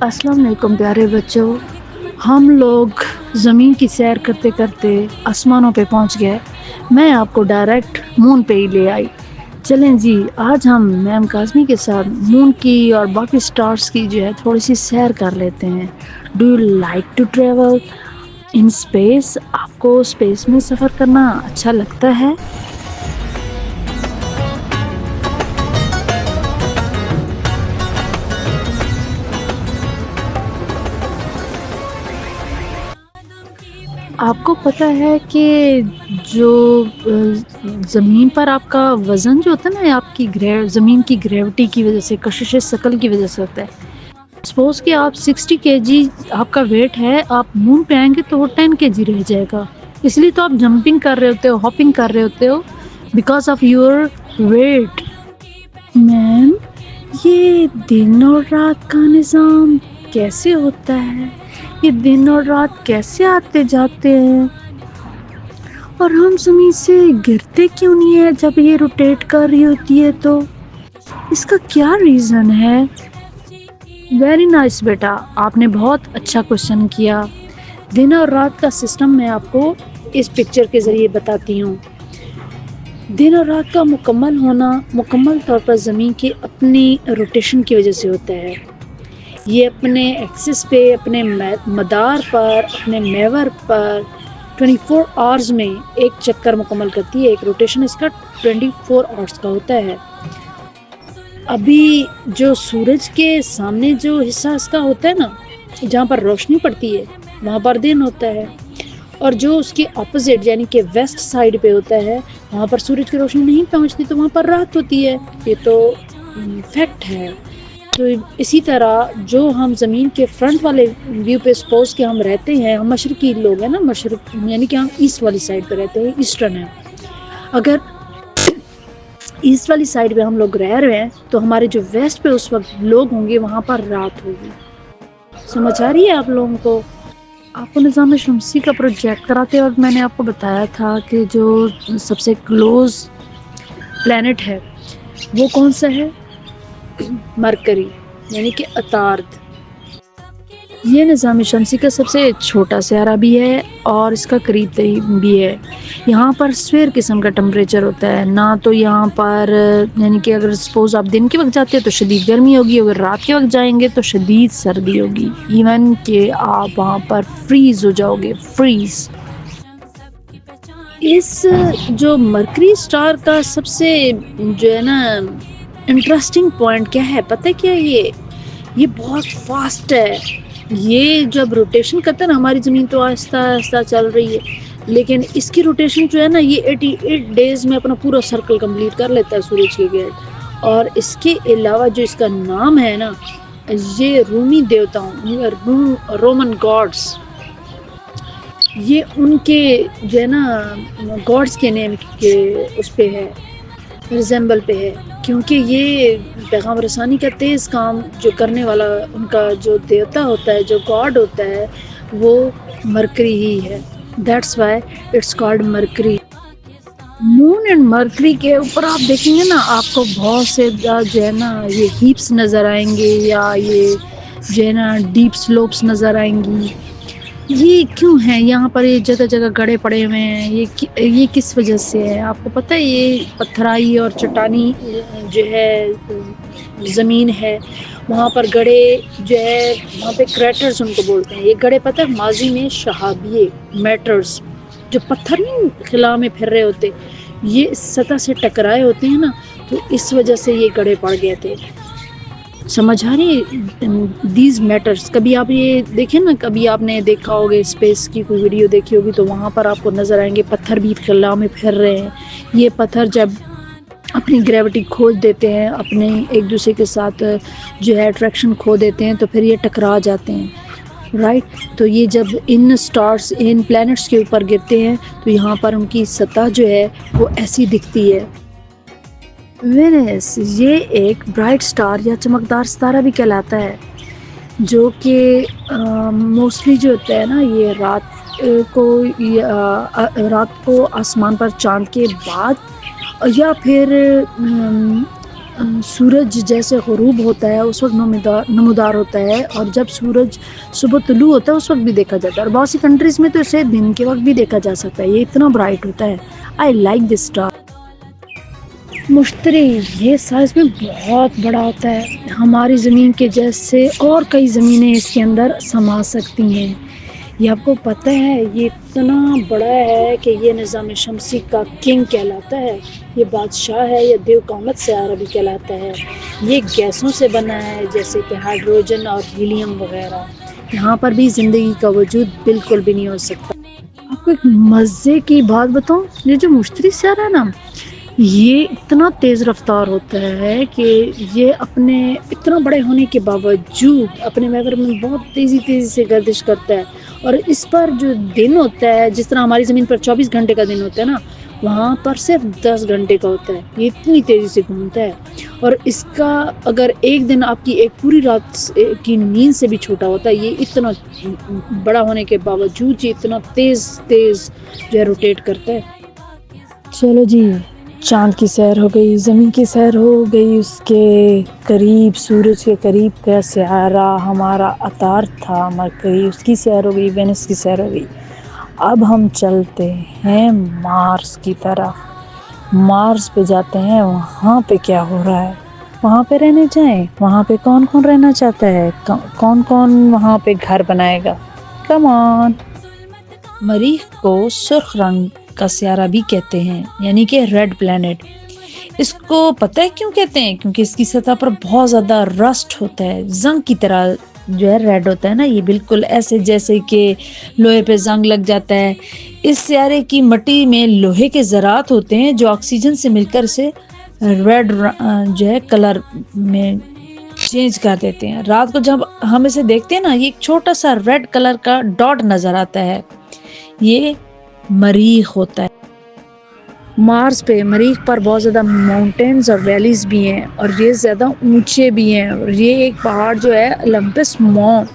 अस्सलाम वालेकुम प्यारे बच्चों। हम लोग ज़मीन की सैर करते करते आसमानों पे पहुंच गए। मैं आपको डायरेक्ट मून पे ही ले आई। चलें जी, आज हम मैम काज़मी के साथ मून की और बाकी स्टार्स की जो है थोड़ी सी सैर कर लेते हैं। Do you like to travel in space? आपको स्पेस में सफ़र करना अच्छा लगता है? आपको पता है कि जो ज़मीन पर आपका वज़न जो होता है ना, आपकी ज़मीन की ग्रेविटी की वजह से, कशिश शकल की वजह से होता है। सपोज़ कि आप 60 केजी आपका वेट है, आप मून पे आएँगे तो वो 10 केजी रह जाएगा। इसलिए तो आप जंपिंग कर रहे होते हो, हॉपिंग कर रहे होते हो, because of your weight. Ma'am, ये दिन और रात का निज़ाम कैसे होता है? ये दिन और रात कैसे आते जाते हैं? और हम ज़मीन से गिरते क्यों नहीं है जब ये रोटेट कर रही होती है तो? इसका क्या रीज़न है? वेरी नाइस बेटा, आपने बहुत अच्छा क्वेश्चन किया। दिन और रात का सिस्टम मैं आपको इस पिक्चर के ज़रिए बताती हूँ। दिन और रात का मुकम्मल होना मुकम्मल तौर पर ज़मीन की अपनी रोटेशन की वजह से होता है। ये अपने एक्सिस पे, अपने मदार पर, अपने महवर पर 24 आवर्स में एक चक्कर मुकम्मल करती है। एक रोटेशन इसका 24 आवर्स का होता है। अभी जो सूरज के सामने जो हिस्सा इसका होता है ना, जहाँ पर रोशनी पड़ती है, वहाँ पर दिन होता है। और जो उसकी ऑपोजिट यानी कि वेस्ट साइड पे होता है, वहाँ पर सूरज की रोशनी नहीं पहुँचती, तो वहाँ पर रात होती है। ये तो फैक्ट है। तो इसी तरह जो हम ज़मीन के फ्रंट वाले व्यू पे सपोज़ कि हम रहते हैं, हम मशरक़ी लोग हैं ना, मशरक़ यानी कि हम ईस्ट वाली साइड पे रहते हैं, ईस्टर्न है। अगर ईस्ट वाली साइड पे हम लोग रह रहे हैं तो हमारे जो वेस्ट पे उस वक्त लोग होंगे, वहाँ पर रात होगी। समझ आ रही है आप लोगों को? आपको निज़ाम शमसी का प्रोजेक्ट कराते वक्त मैंने आपको बताया था कि जो सबसे क्लोज प्लैनेट है वो कौन सा है? मरकरी, यानी कि अतार्द। ये निज़ाम शमसी का सबसे छोटा सियारा भी है और इसका करीब तरीब भी है। यहाँ पर स्फीयर किस्म का टेम्परेचर होता है ना। तो यहाँ पर यानी कि अगर सपोज़ आप दिन के वक्त जाते हैं तो शदीद गर्मी होगी, अगर रात के वक्त जाएंगे तो शदीद सर्दी होगी। इवन कि आप वहाँ पर फ्रीज़ हो जाओगे, फ्रीज़। इस जो मरकरी स्टार का सबसे जो है ना इंटरेस्टिंग पॉइंट क्या है पता है क्या? ये बहुत फास्ट है। ये जब रोटेशन करता है ना, हमारी ज़मीन तो आहिस्ता आहिस्ता चल रही है, लेकिन इसकी रोटेशन जो है ना, ये 88 डेज़ में अपना पूरा सर्कल कंप्लीट कर लेता है सूरज के गिर्द। और इसके अलावा जो इसका नाम है ना, ये रूमी देवताओं, रोमन गॉड्स, ये उनके जो है ना गॉड्स के नेम के उस पे है, रिजेंबल पे है, क्योंकि ये पैगाम रसानी का तेज़ काम जो करने वाला उनका जो देवता होता है, जो गॉड होता है, वो मरकरी ही है। That's why it's called mercury. Moon and mercury के ऊपर आप देखेंगे ना, आपको बहुत से जो है ना ये हीप्स नज़र आएंगे, या ये जो है ना डीप स्लोप्स नज़र आएंगी। ये क्यों है यहाँ पर? ये जगह जगह गड्ढे पड़े हुए हैं, ये किस वजह से है आपको पता है? ये पत्थराई और चट्टानी जो है ज़मीन है, वहाँ पर गड्ढे जो है, वहाँ पे क्रैटर्स उनको बोलते हैं। ये गड्ढे पता है माजी में शहाबिये मैटर्स, जो पत्थर नहीं खिला में फिर रहे होते, ये इस सतह से टकराए होते हैं ना, तो इस वजह से ये गड्ढे पड़ गए थे। समझ आ रही है? These matters. कभी आप ये देखें ना, कभी आपने देखा होगा स्पेस की कोई वीडियो देखी होगी, तो वहाँ पर आपको नज़र आएंगे पत्थर भी खला में फिर रहे हैं। ये पत्थर जब अपनी ग्रेविटी खो देते हैं, अपने एक दूसरे के साथ जो है अट्रैक्शन खो देते हैं, तो फिर ये टकरा जाते हैं, राइट। तो ये जब इन स्टार्स, इन प्लैनेट्स के ऊपर गिरते हैं, तो यहाँ पर उनकी सतह जो है वो ऐसी दिखती है। वेनस ये एक ब्राइट स्टार या चमकदार सितारा भी कहलाता है, जो कि मोस्टली जो होता है ना, ये रात को आसमान पर चांद के बाद, या फिर सूरज जैसे ग़ुरूब होता है उस वक़्त नमूदार होता है, और जब सूरज सुबह तुलू होता है उस वक़्त भी देखा जाता है, और बहुत सी कंट्रीज़ में तो इसे दिन के वक़्त भी देखा जा सकता है। ये इतना ब्राइट होता है। I like this star. मुश्तरी, ये साइज़ में बहुत बड़ा होता है, हमारी ज़मीन के जैसे और कई ज़मीनें इसके अंदर समा सकती हैं। ये आपको पता है, ये इतना बड़ा है कि ये निज़ाम शमसी का किंग कहलाता है। ये बादशाह है, या देव कामत सयारा भी कहलाता है। ये गैसों से बना है, जैसे कि हाइड्रोजन और हीलियम वगैरह। यहाँ पर भी ज़िंदगी का वजूद बिल्कुल भी नहीं हो सकता। आपको एक मज़े की बात बताऊँ, ये जो मुश्तरी सयारा है ना, ये इतना तेज़ रफ्तार होता है कि ये अपने इतना बड़े होने के बावजूद अपने महवर में बहुत तेज़ी से गर्दिश करता है, और इस पर जो दिन होता है, जिस तरह हमारी ज़मीन पर 24 घंटे का दिन होता है ना, वहाँ पर सिर्फ 10 घंटे का होता है। ये इतनी तेज़ी से घूमता है, और इसका अगर एक दिन आपकी एक पूरी रात की नींद से भी छोटा होता है, ये इतना बड़ा होने के बावजूद ये इतना तेज़ जो है रोटेट करता है। चलो जी, चाँद की सैर हो गई, ज़मीन की सैर हो गई, उसके करीब सूरज के करीब का सयारा हमारा अतार था मरकरी, उसकी सैर हो गई, वेनस की सैर हो गई। अब हम चलते हैं मार्स की तरफ। मार्स पे जाते हैं, वहाँ पे क्या हो रहा है, वहाँ पे रहने जाएं, वहाँ पे कौन कौन रहना चाहता है, कौन कौन वहाँ पे घर बनाएगा। Come on. मरीख को सुर्ख रंग का सयारा भी कहते हैं, यानी कि रेड प्लैनेट। इसको पता है क्यों कहते हैं? क्योंकि इसकी सतह पर बहुत ज़्यादा रस्ट होता है, जंग की तरह जो है रेड होता है ना, ये बिल्कुल ऐसे जैसे कि लोहे पे जंग लग जाता है। इस सयारे की मिट्टी में लोहे के ज़रात होते हैं जो ऑक्सीजन से मिलकर से रेड जो है कलर में चेंज कर देते हैं। रात को जब हम इसे देखते हैं ना, ये एक छोटा सा रेड कलर का डॉट नज़र आता है, ये मरीख होता है। मार्स पे मरीख पर बहुत ज़्यादा माउंटेन्स और वैलीज़ भी हैं, और ये ज़्यादा ऊंचे भी हैं, और ये एक पहाड़ जो है ओलंपस माउंट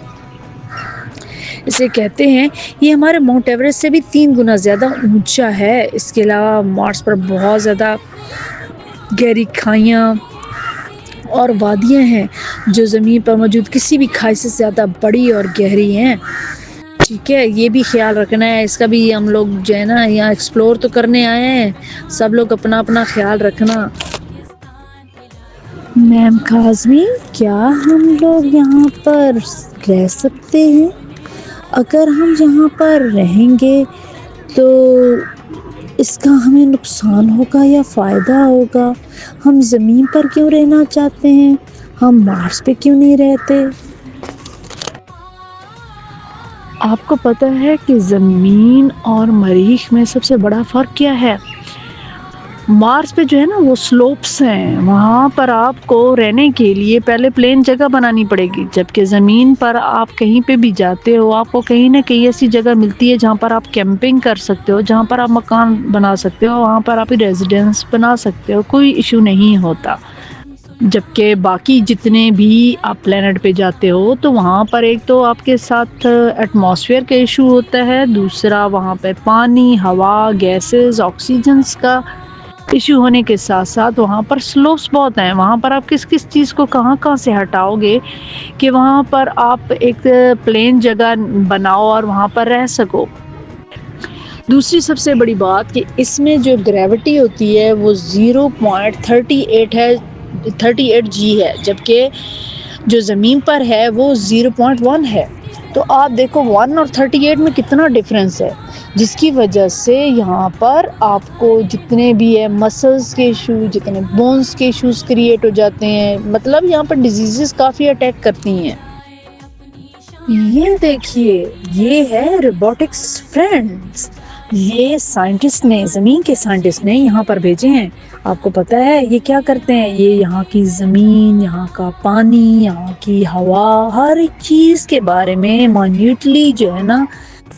इसे कहते हैं, ये हमारे माउंट एवरेस्ट से भी 3 गुना ज़्यादा ऊंचा है। इसके अलावा मार्स पर बहुत ज़्यादा गहरी खाइयाँ और वादियाँ हैं जो ज़मीन पर मौजूद किसी भी खाई से ज़्यादा बड़ी और गहरी हैं। ठीक है, ये भी ख्याल रखना है, इसका भी हम लोग जो है ना यहाँ एक्सप्लोर तो करने आए हैं, सब लोग अपना अपना ख्याल रखना। मैम काज़मी, क्या हम लोग यहाँ पर रह सकते हैं? अगर हम यहाँ पर रहेंगे तो इसका हमें नुकसान होगा या फ़ायदा होगा? हम ज़मीन पर क्यों रहना चाहते हैं, हम मार्स पे क्यों नहीं रहते? आपको पता है कि ज़मीन और मरीख में सबसे बड़ा फ़र्क क्या है? मार्स पे जो है ना वो स्लोप्स हैं, वहाँ पर आपको रहने के लिए पहले प्लेन जगह बनानी पड़ेगी, जबकि ज़मीन पर आप कहीं पे भी जाते हो आपको कहीं ना कहीं ऐसी जगह मिलती है जहाँ पर आप कैंपिंग कर सकते हो, जहाँ पर आप मकान बना सकते हो, वहाँ पर आप रेजिडेंस बना सकते हो, कोई इशू नहीं होता। जबकि बाकी जितने भी आप प्लेनेट पे जाते हो तो वहाँ पर एक तो आपके साथ एटमॉस्फेयर का इशू होता है, दूसरा वहाँ पे पानी, हवा, गैसेस, ऑक्सीजन्स का इशू होने के साथ साथ वहाँ पर स्लोप्स बहुत हैं। वहाँ पर आप किस किस चीज़ को कहाँ से हटाओगे कि वहाँ पर आप एक प्लेन जगह बनाओ और वहाँ पर रह सको। दूसरी सबसे बड़ी बात कि इसमें जो ग्रेविटी होती है वो 0.38 है, 38 जी है, जबकि जो ज़मीन पर है वो 0.1 है। तो आप देखो 1 और 38 में कितना डिफरेंस है, जिसकी वजह से यहाँ पर आपको जितने भी है मसल्स के इशू, जितने बोन्स के इश्यूज क्रिएट हो जाते हैं, मतलब यहाँ पर डिजीज़ेस काफ़ी अटैक करती हैं। ये देखिए, ये है रोबोटिक्स फ्रेंड्स, ये साइंटिस्ट ने, ज़मीन के साइंटिस्ट ने यहाँ पर भेजे हैं। आपको पता है ये क्या करते हैं? ये यहाँ की ज़मीन, यहाँ का पानी, यहाँ की हवा, हर एक चीज़ के बारे में माइन्यूटली जो है ना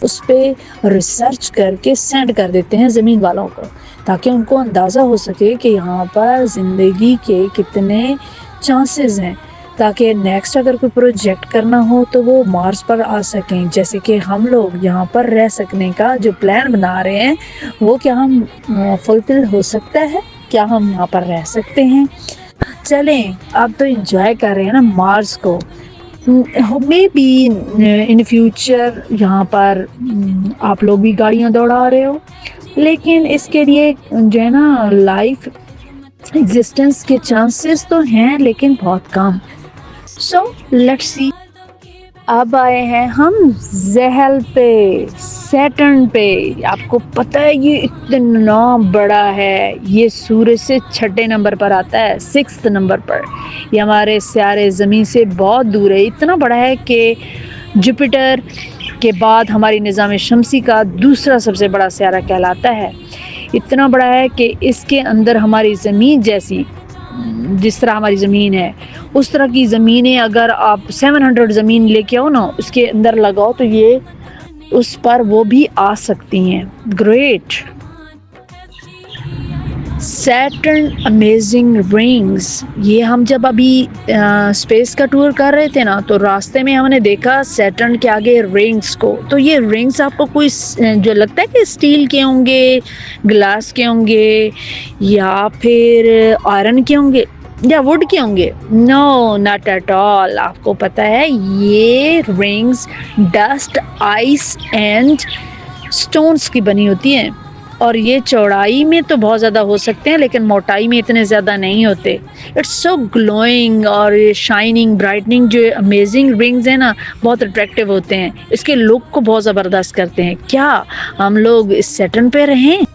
उस पर रिसर्च करके सेंड कर देते हैं ज़मीन वालों को, ताकि उनको अंदाज़ा हो सके कि यहाँ पर ज़िंदगी के कितने चांसेस हैं, ताकि नेक्स्ट अगर कोई प्रोजेक्ट करना हो तो वो मार्स पर आ सकें। जैसे कि हम लोग यहाँ पर रह सकने का जो प्लान बना रहे हैं वो क्या हम फुलफिल हो सकता है, क्या हम यहाँ पर रह सकते हैं? चलें अब तो एंजॉय कर रहे हैं ना मार्स को। मे बी इन फ्यूचर यहाँ पर आप लोग भी गाड़ियाँ दौड़ा रहे हो, लेकिन इसके लिए जो है ना लाइफ एग्जिस्टेंस के चांसेस तो हैं लेकिन बहुत कम। So let's see. अब आए हैं हम ज़हल पे, सैटर्न पे। आपको पता है ये इतना बड़ा है, ये सूरज से 6 नंबर पर आता है, 6th नंबर पर। ये हमारे सियारे ज़मीन से बहुत दूर है, इतना बड़ा है कि जुपिटर के बाद हमारी निज़ाम शमसी का दूसरा सबसे बड़ा सियारा कहलाता है। इतना बड़ा है कि इसके अंदर हमारी ज़मीन जैसी, जिस तरह हमारी ज़मीन है उस तरह की ज़मीनें अगर आप 700 ज़मीन लेके आओ ना, उसके अंदर लगाओ तो ये उस पर वो भी आ सकती हैं। ग्रेट। Saturn amazing rings. ये हम जब अभी स्पेस का टूर कर रहे थे ना, तो रास्ते में हमने देखा सैटर्न के आगे रिंग्स को। तो ये रिंग्स आपको कोई जो लगता है कि स्टील के होंगे, ग्लास के होंगे, या फिर आयरन के होंगे, या वुड के होंगे? No, not at all. आपको पता है ये rings dust, ice and stones की बनी होती हैं, और ये चौड़ाई में तो बहुत ज़्यादा हो सकते हैं लेकिन मोटाई में इतने ज़्यादा नहीं होते। इट्स सो ग्लोइंग और शाइनिंग, ब्राइटनिंग। जो अमेजिंग रिंग्स हैं ना, बहुत अट्रैक्टिव होते हैं, इसके लुक को बहुत ज़बरदस्त करते हैं। क्या हम लोग इस सैटर्न पे रहें?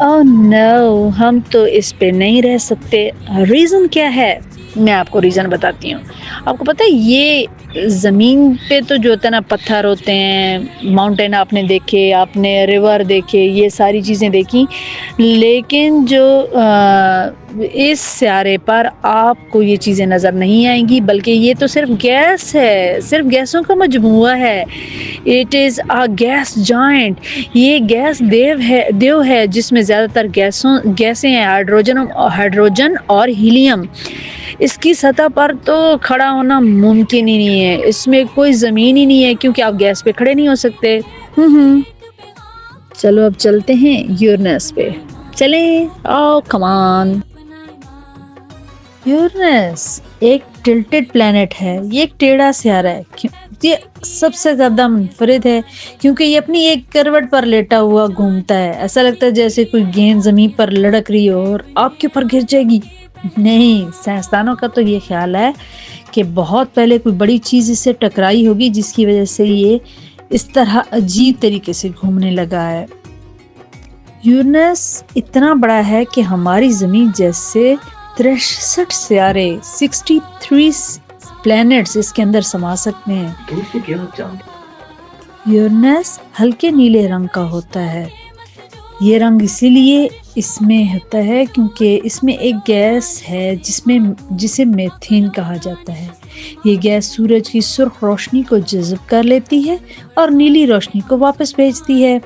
ओह नो, हम तो इस पे नहीं रह सकते। रीज़न क्या है? मैं आपको रीज़न बताती हूँ। आपको पता है ये ज़मीन पे तो जो होता है ना, पत्थर होते हैं, माउंटेन आपने देखे, आपने रिवर देखे, ये सारी चीज़ें देखी, लेकिन जो इस सियारे पर आपको ये चीज़ें नज़र नहीं आएंगी, बल्कि ये तो सिर्फ गैस है, सिर्फ गैसों का मजमुआ है। It is a gas giant. ये गैस देव है जिसमें ज़्यादातर गैसें हैं, हाइड्रोजन और हीलियम। इसकी सतह पर तो खड़ा होना मुमकिन ही नहीं है, इसमें कोई ज़मीन ही नहीं है, क्योंकि आप गैस पे खड़े नहीं हो सकते। चलो अब चलते हैं यूरेनस पे। चलें, आओ कम ऑन। यूरेनस एक टिल्टेड प्लैनेट है, ये एक टेढ़ा सियारा है। ये सबसे ज़्यादा मुनफरिद है क्योंकि ये अपनी एक करवट पर लेटा हुआ घूमता है। ऐसा लगता है जैसे कोई गेंद ज़मीन पर लड़क रही हो और आपके ऊपर गिर जाएगी। नहीं, साइंसदानों का तो ये ख्याल है कि बहुत पहले कोई बड़ी चीज़ इससे टकराई होगी, जिसकी वजह से ये इस तरह अजीब तरीके से घूमने लगा है। यूरेनस इतना बड़ा है कि हमारी ज़मीन जैसे 63 सियारे, 63 प्लैनेट्स इसके अंदर समा सकते हैं। यूरेनस हल्के नीले रंग का होता है। ये रंग इसीलिए इसमें होता है क्योंकि इसमें एक गैस है जिसे मीथेन कहा जाता है। ये गैस सूरज की सुर्ख रोशनी को जज़ब कर लेती है और नीली रोशनी को वापस भेजती है।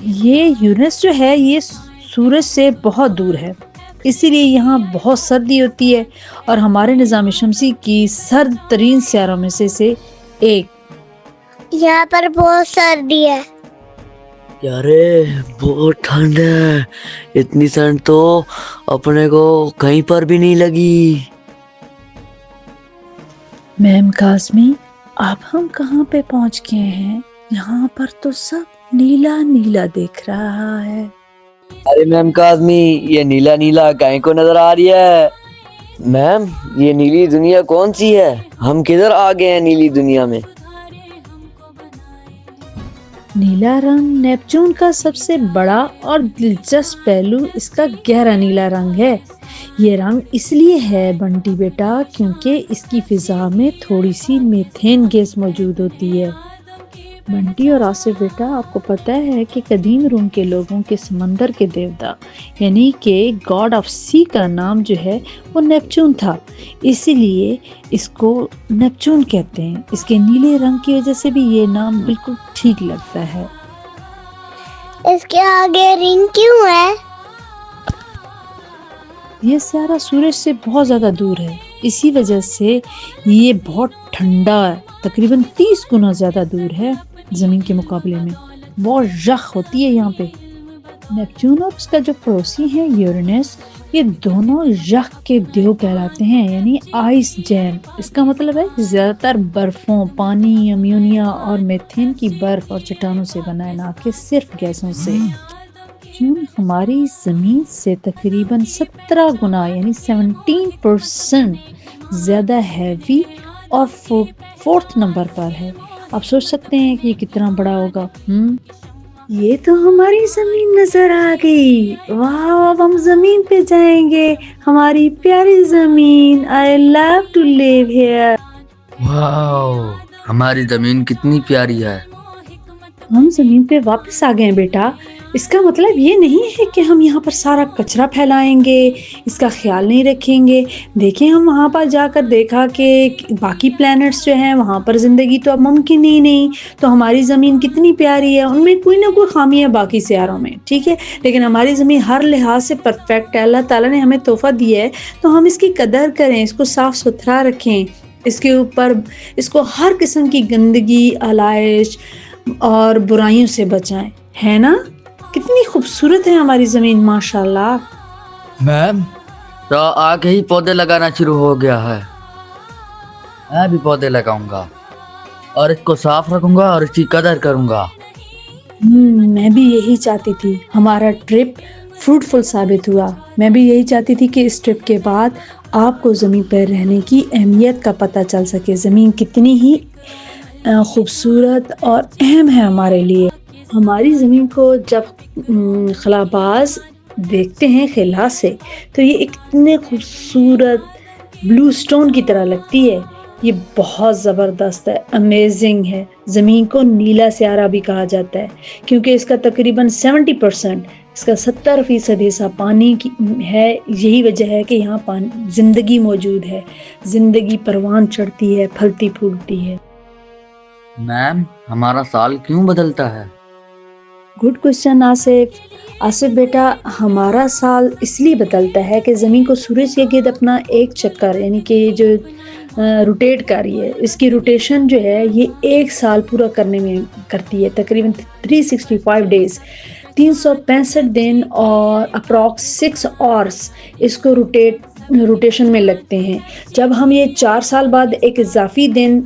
ये यूरेनस जो है ये सूरज से बहुत दूर है, इसीलिए यहाँ बहुत सर्दी होती है और हमारे निज़ाम शमसी की सर्द तरीन सियारों में से एक। यहाँ पर बहुत सर्दी है। यारे बहुत ठंड है, इतनी ठंड तो अपने को कहीं पर भी नहीं लगी। मैम काज़मी, अब हम कहाँ पे पहुँच गए हैं? यहाँ पर तो सब नीला नीला दिख रहा है। अरे मैम काज़मी, ये नीला नीला कहीं को नजर आ रही है? मैम ये नीली दुनिया कौन सी है? हम किधर आ गए हैं नीली दुनिया में? नीला रंग नेपच्यून का सबसे बड़ा और दिलचस्प पहलू इसका गहरा नीला रंग है। ये रंग इसलिए है बंटी बेटा क्योंकि इसकी फिजा में थोड़ी सी मीथेन गैस मौजूद होती है। बंटी और आसिफ बेटा, आपको पता है कि कदीम रोम के लोगों के समंदर के देवता यानी कि गॉड ऑफ सी का नाम जो है वो नेपच्यून था, इसीलिए इसको नेपच्यून कहते हैं। इसके नीले रंग की वजह से भी ये नाम बिल्कुल ठीक लगता है। इसके आगे रिंग क्यों है? ये सियारा सूरज से बहुत ज़्यादा दूर है, इसी वजह से ये बहुत ठंडा है, तकरीबन 30 गुना ज़्यादा दूर है ज़मीन के मुकाबले में। बहुत यख होती है यहाँ पे। नेपच्यून और उसका जो पड़ोसी है यूरेनस, ये दोनों यख के देव कहलाते हैं, यानी आइस जैम। इसका मतलब है ज्यादातर बर्फों, पानी, अम्योनिया और मीथेन की बर्फ और चट्टानों से बना है, ना कि सिर्फ गैसों से। जून हमारी जमीन से तकरीबन 17 गुना यानी 17% ज्यादा हैवी और फोर्थ नंबर पर है। आप सोच सकते हैं कि ये कितना बड़ा होगा। ये तो हमारी जमीन नजर आ गई। वाह, अब हम जमीन पे जाएंगे, हमारी प्यारी जमीन। I love to live here. वाह, हमारी जमीन कितनी प्यारी है। हम जमीन पे वापस आ गए बेटा। इसका मतलब ये नहीं है कि हम यहाँ पर सारा कचरा फैलाएंगे, इसका ख्याल नहीं रखेंगे। देखिए, हम वहाँ पर जाकर देखा कि बाकी प्लैनेट्स जो हैं वहाँ पर ज़िंदगी तो अब मुमकिन ही नहीं। तो हमारी ज़मीन कितनी प्यारी है, उनमें कोई ना कोई खामी है बाकी सियारों में, ठीक है, लेकिन हमारी ज़मीन हर लिहाज से परफेक्ट है। अल्लाह ताला ने हमें तोहफ़ा दिया है, तो हम इसकी कदर करें, इसको साफ़ सुथरा रखें, इसके ऊपर इसको हर किस्म की गंदगी, आलाइश और बुराइयों से बचाएं, है ना। कितनी खूबसूरत है हमारी जमीन, माशाल्लाह। मैम, तो आगे ही पौधे लगाना शुरू हो गया है। मैं भी पौधे लगाऊंगा और इसको साफ रखूंगा और इसकी कदर करूंगा। मैं भी यही चाहती थी, हमारा ट्रिप फ्रूटफुल साबित हुआ। मैं भी यही चाहती थी कि इस ट्रिप के बाद आपको ज़मीन पर रहने की अहमियत का पता चल सके, ज़मीन कितनी ही खूबसूरत और अहम है हमारे लिए। हमारी ज़मीन को जब खलाबाज देखते हैं खिला से, तो ये इतने खूबसूरत ब्लू स्टोन की तरह लगती है। ये बहुत ज़बरदस्त है, अमेजिंग है। ज़मीन को नीला स्यारा भी कहा जाता है, क्योंकि इसका तकरीबन 70%, इसका 70% हिस्सा पानी की है। यही वजह है कि यहाँ पानी ज़िंदगी मौजूद है, ज़िंदगी परवान चढ़ती है, फलती फूलती है। मैम, हमारा साल क्यों बदलता है? Good question Asif. आसिफ बेटा, हमारा साल इसलिए बदलता है कि ज़मीन को सूरज के गिर्द अपना एक चक्कर, यानी कि ये जो रोटेट कर रही है, इसकी रोटेशन जो है ये एक साल पूरा करने में करती है। तकरीबन 365 डेज़, 365 दिन और अप्रॉक्स 6 आवर्स इसको रोटेशन में लगते हैं। जब हम ये 4 साल बाद एक इजाफी दिन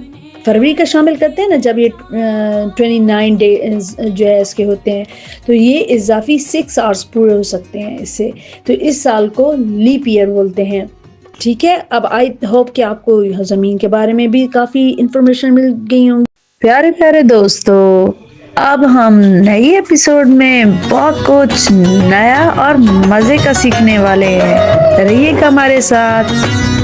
फरवरी का शामिल करते हैं ना, जब ये 29 डेज जो है इसके होते हैं, तो ये इजाफी 6 आवर्स पूरे हो सकते हैं इससे। तो इस साल को लीप ईयर बोलते हैं, ठीक है। अब आई होप कि आपको ज़मीन के बारे में भी काफ़ी इंफॉर्मेशन मिल गई होंगी। प्यारे प्यारे दोस्तों, अब हम नई एपिसोड में बहुत कुछ नया और मज़े का सीखने वाले हैं। रहिएगा हमारे साथ।